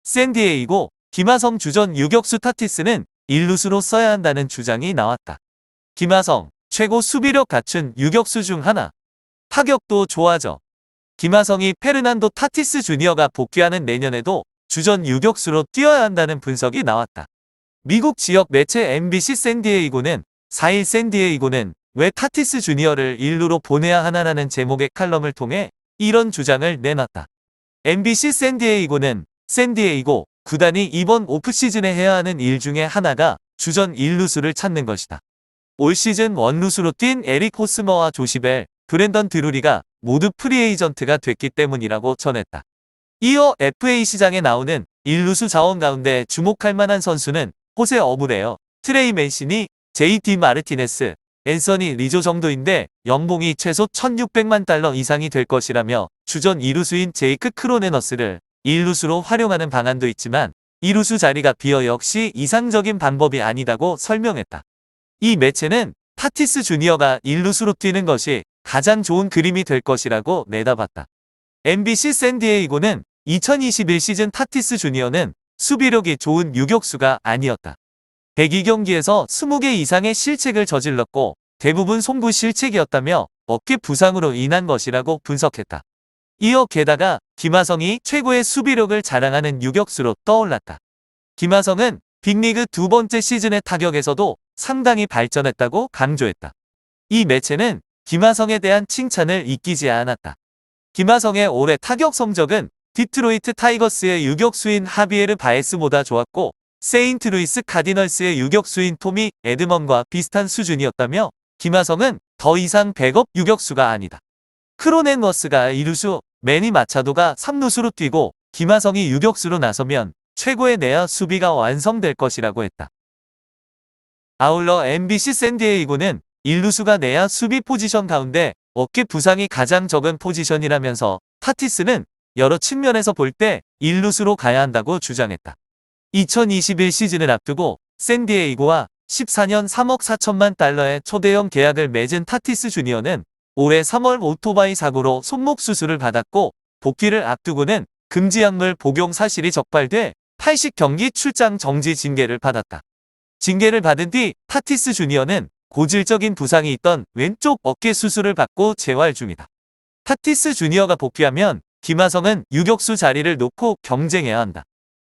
샌디에이고 김하성 주전 유격수 타티스는 1루수로 써야 한다는 주장이 나왔다. 김하성, 최고 수비력 갖춘 유격수 중 하나. 타격도 좋아져. 김하성이 페르난도 타티스 주니어가 복귀하는 내년에도 주전 유격수로 뛰어야 한다는 분석이 나왔다. 미국 지역 매체 MBC 샌디에이고는 4일 샌디에이고는 왜 타티스 주니어를 1루로 보내야 하나라는 제목의 칼럼을 통해 이런 주장을 내놨다. MBC 샌디에이고는 샌디에이고 구단이 이번 오프시즌에 해야 하는 일 중에 하나가 주전 1루수를 찾는 것이다. 올 시즌 1루수로 뛴 에릭 호스머와 조시벨, 브랜던 드루리가 모두 프리에이전트가 됐기 때문이라고 전했다. 이어 FA 시장에 나오는 1루수 자원 가운데 주목할 만한 선수는 호세 어브레어, 트레이 맨시니, JD 마르티네스, 앤서니 리조 정도인데 연봉이 최소 1,600만 달러 이상이 될 것이라며 주전 2루수인 제이크 크로네너스를 1루수로 활용하는 방안도 있지만 2루수 자리가 비어 역시 이상적인 방법이 아니다고 설명했다. 이 매체는 타티스 주니어가 1루수로 뛰는 것이 가장 좋은 그림이 될 것이라고 내다봤다. MBC 샌디에이고는 2021 시즌 타티스 주니어는 수비력이 좋은 유격수가 아니었다. 102경기에서 20개 이상의 실책을 저질렀고 대부분 송구 실책이었다며 어깨 부상으로 인한 것이라고 분석했다. 이어 게다가 김하성이 최고의 수비력을 자랑하는 유격수로 떠올랐다. 김하성은 빅리그 두 번째 시즌의 타격에서도 상당히 발전했다고 강조했다. 이 매체는 김하성에 대한 칭찬을 잊기지 않았다. 김하성의 올해 타격 성적은 디트로이트 타이거스의 유격수인 하비에르 바에스보다 좋았고 세인트루이스 카디널스의 유격수인 토미 에드먼과 비슷한 수준이었다며 김하성은 더 이상 백업 유격수가 아니다. 크로넨워스가 2루수, 매니 마차도가 3루수로 뛰고 김하성이 유격수로 나서면 최고의 내야 수비가 완성될 것이라고 했다. 아울러 MBC 샌디에이고는 1루수가 내야 수비 포지션 가운데 어깨 부상이 가장 적은 포지션이라면서 타티스는 여러 측면에서 볼 때 1루수로 가야 한다고 주장했다. 2021 시즌을 앞두고 샌디에이고와 14년 3억 4천만 달러의 초대형 계약을 맺은 타티스 주니어는 올해 3월 오토바이 사고로 손목 수술을 받았고 복귀를 앞두고는 금지 약물 복용 사실이 적발돼 80경기 출장 정지 징계를 받았다. 징계를 받은 뒤 타티스 주니어는 고질적인 부상이 있던 왼쪽 어깨 수술을 받고 재활 중이다. 타티스 주니어가 복귀하면 김하성은 유격수 자리를 놓고 경쟁해야 한다.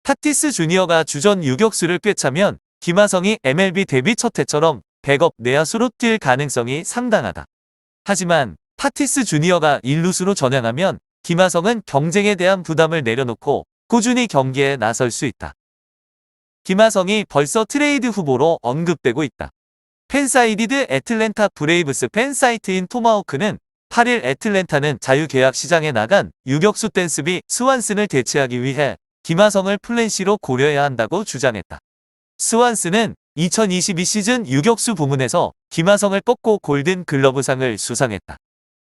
타티스 주니어가 주전 유격수를 꿰차면 김하성이 MLB 데뷔 첫 해처럼 백업 내야수로 뛸 가능성이 상당하다. 하지만 타티스 주니어가 1루수로 전향하면 김하성은 경쟁에 대한 부담을 내려놓고 꾸준히 경기에 나설 수 있다. 김하성이 벌써 트레이드 후보로 언급되고 있다. 팬사이디드 애틀랜타 브레이브스 팬사이트인 토마호크는 8일 애틀랜타는 자유계약 시장에 나간 유격수 댄스비 스완슨을 대체하기 위해 김하성을 플랜 C로 고려해야 한다고 주장했다. 스완슨은 2022 시즌 유격수 부문에서 김하성을 꺾고 골든 글러브상을 수상했다.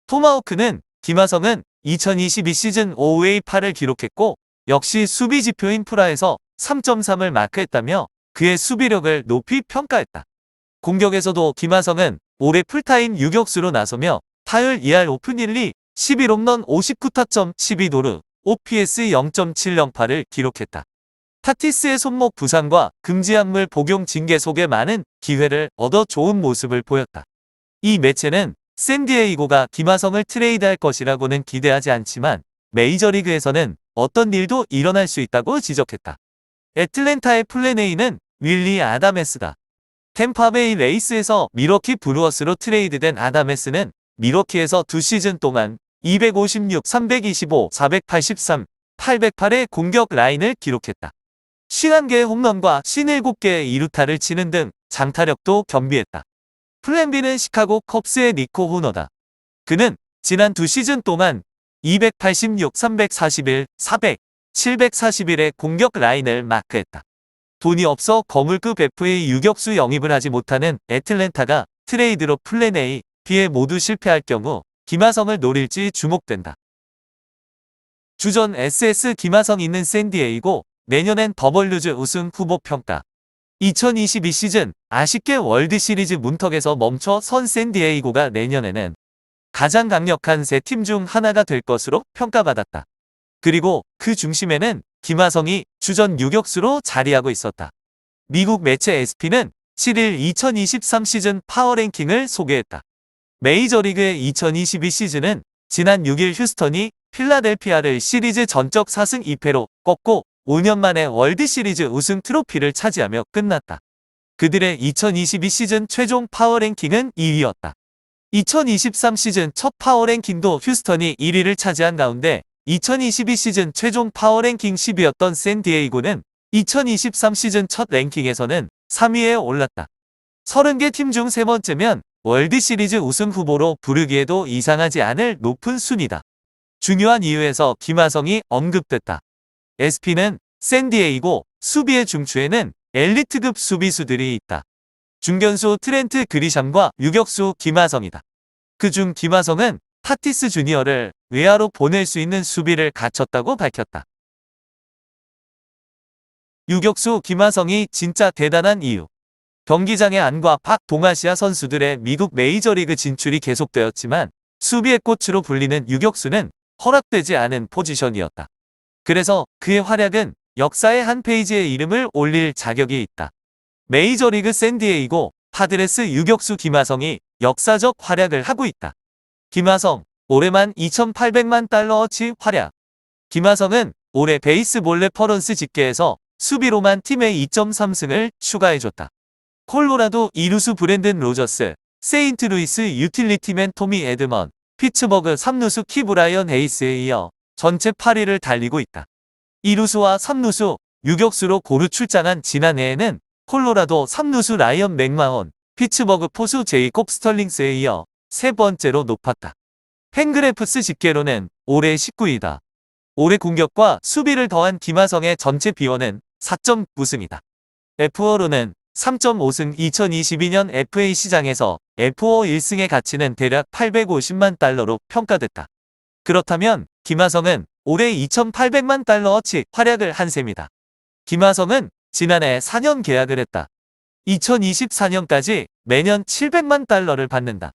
토마호크는 김하성은 2022 시즌 5웨이 8을 기록했고 역시 수비 지표인 프라에서 3.3을 마크했다며 그의 수비력을 높이 평가했다. 공격에서도 김하성은 올해 풀타임 유격수로 나서며 타율 2할 오픈 1리, 11홈런 59타점 12도루, OPS 0.708을 기록했다. 타티스의 손목 부상과 금지약물 복용 징계 속에 많은 기회를 얻어 좋은 모습을 보였다. 이 매체는 샌디에이고가 김하성을 트레이드할 것이라고는 기대하지 않지만 메이저리그에서는 어떤 일도 일어날 수 있다고 지적했다. 애틀랜타의 플랜 A는 윌리 아다메스다. 템파베이 레이스에서 미러키 브루어스로 트레이드된 아다메스는 미러키에서 2시즌 동안 256, 325, 483, 808의 공격 라인을 기록했다. 51개의 홈런과 57개의 2루타를 치는 등 장타력도 겸비했다. 플랜 B는 시카고 컵스의 니코 호너다. 그는 지난 2시즌 동안 286, 341, 400, 741의 공격 라인을 마크했다. 돈이 없어 거물급 FA 유격수 영입을 하지 못하는 애틀랜타가 트레이드로 플랜 A, B에 모두 실패할 경우 김하성을 노릴지 주목된다. 주전 SS 김하성 있는 샌디에이고 내년엔 더블유즈 우승 후보 평가. 2022 시즌 아쉽게 월드시리즈 문턱에서 멈춰 선 샌디에이고가 내년에는 가장 강력한 세 팀 중 하나가 될 것으로 평가받았다. 그리고 그 중심에는 김하성이 주전 유격수로 자리하고 있었다. 미국 매체 SP는 7일 2023 시즌 파워랭킹을 소개했다. 메이저리그의 2022 시즌은 지난 6일 휴스턴이 필라델피아를 시리즈 전적 4승 2패로 꺾고 5년 만에 월드시리즈 우승 트로피를 차지하며 끝났다. 그들의 2022 시즌 최종 파워랭킹은 2위였다. 2023 시즌 첫 파워랭킹도 휴스턴이 1위를 차지한 가운데 2022 시즌 최종 파워랭킹 10위였던 샌디에이고는 2023 시즌 첫 랭킹에서는 3위에 올랐다. 30개 팀 중 세 번째면 월드시리즈 우승 후보로 부르기에도 이상하지 않을 높은 순위다. 중요한 이유에서 김하성이 언급됐다. SP는 샌디에이고 수비의 중추에는 엘리트급 수비수들이 있다. 중견수 트렌트 그리샴과 유격수 김하성이다. 그중 김하성은 타티스 주니어를 외야로 보낼 수 있는 수비를 갖췄다고 밝혔다. 유격수 김하성이 진짜 대단한 이유. 경기장의 안과 밖 동아시아 선수들의 미국 메이저리그 진출이 계속되었지만 수비의 꽃으로 불리는 유격수는 허락되지 않은 포지션이었다. 그래서 그의 활약은 역사의 한 페이지에 이름을 올릴 자격이 있다. 메이저리그 샌디에이고 파드레스 유격수 김하성이 역사적 활약을 하고 있다. 김하성, 올해만 2,800만 달러어치 활약. 김하성은 올해 베이스볼 레퍼런스 집계에서 수비로만 팀의 2.3승을 추가해줬다. 콜로라도 이루수 브랜든 로저스, 세인트루이스 유틸리티맨 토미 에드먼, 피츠버그 3루수 키브라이언 헤이스에 이어 전체 8위를 달리고 있다. 2루수와 3루수, 유격수로 고루 출장한 지난해에는 콜로라도 3루수 라이언 맥마원, 피츠버그 포수 제이콥 스털링스에 이어 세 번째로 높았다. 팬그래프스 집계로는 올해 19위다. 올해 공격과 수비를 더한 김하성의 전체 비원은 4.9승이다. F4로는 3.5승 2022년 FA 시장에서 F4 1승의 가치는 대략 850만 달러로 평가됐다. 그렇다면 김하성은 올해 2,800만 달러어치 활약을 한 셈이다. 김하성은 지난해 4년 계약을 했다. 2024년까지 매년 700만 달러를 받는다.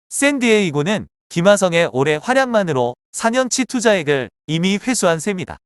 샌디에이고는 김하성의 올해 활약만으로 4년치 투자액을 이미 회수한 셈이다.